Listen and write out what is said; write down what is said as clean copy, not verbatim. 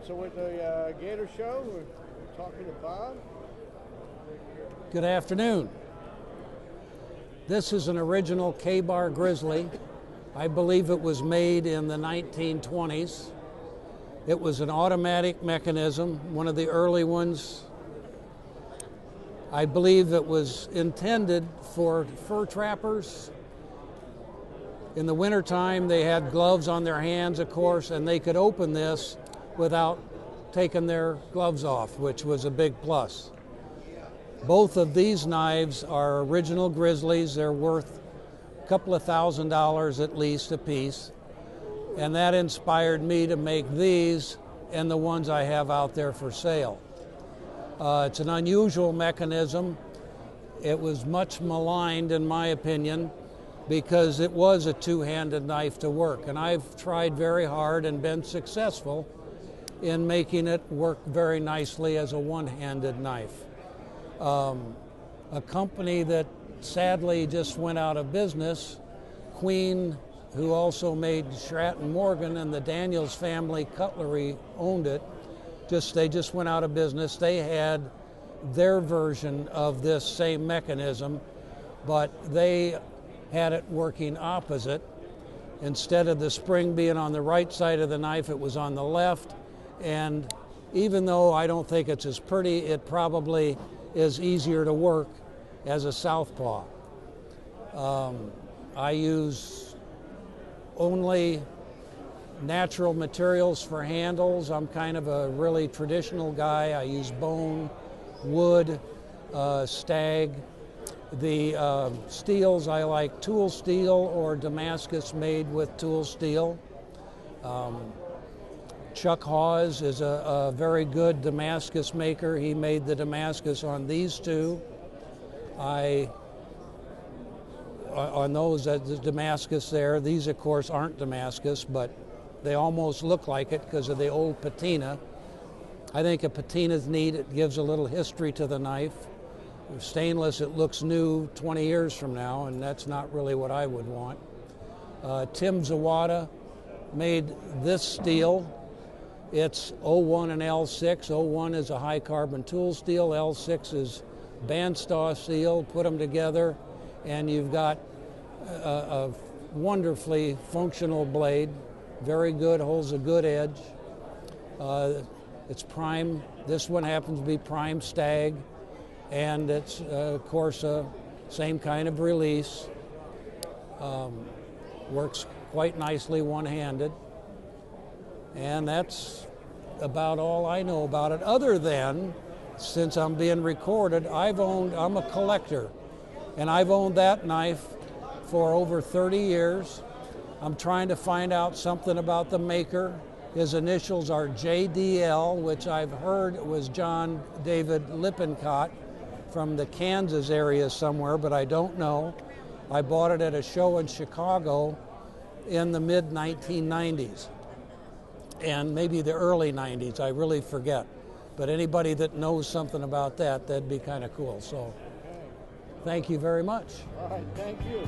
So with the Gator Show, we're talking to Bob. Good afternoon. This is an original KA-BAR Grizzly. I believe it was made in the 1920s. It was an automatic mechanism, one of the early ones. I believe it was intended for fur trappers. In the wintertime, they had gloves on their hands, of course, and they could open this without taking their gloves off, which was a big plus. Both of these knives are original Grizzlies. They're worth a couple of $1,000 at least a piece. And that inspired me to make these and the ones I have out there for sale. It's an unusual mechanism. It was much maligned, in my opinion, because it was a two-handed knife to work. And I've tried very hard and been successful in making it work very nicely as a one-handed knife. A company that sadly just went out of business, Queen, who also made Stratton Morgan, and the Daniels family cutlery owned it, they just went out of business. They had their version of this same mechanism, but they had it working opposite. Instead of the spring being on the right side of the knife, it was on the left. And even though I don't think it's as pretty, it probably is easier to work as a southpaw. I use only natural materials for handles. I'm kind of a really traditional guy. I use bone, wood, stag. The steels, I like tool steel or Damascus made with tool steel. Chuck Hawes is a very good Damascus maker. He made the Damascus on these two. On those, the Damascus there, these of course aren't Damascus, but they almost look like it because of the old patina. I think a patina is neat. It gives a little history to the knife. With stainless, it looks new 20 years from now, and that's not really what I would want. Tim Zawada made this steel. It's 01 and L6. 01 is a high carbon tool steel. L6 is bandsaw steel. Put them together and you've got a wonderfully functional blade. Very good, holds a good edge. It's prime. This one happens to be prime stag, and it's of course same kind of release. Works quite nicely one-handed. And that's about all I know about it, other than, since I'm being recorded, I'm a collector, and I've owned that knife for over 30 years. I'm trying to find out something about the maker. His initials are JDL, which I've heard was John David Lippincott from the Kansas area somewhere, but I don't know. I bought it at a show in Chicago in the mid-1990s. And maybe the early 90s, I really forget. But anybody that knows something about that, that'd be kind of cool. So, thank you very much. All right, thank you.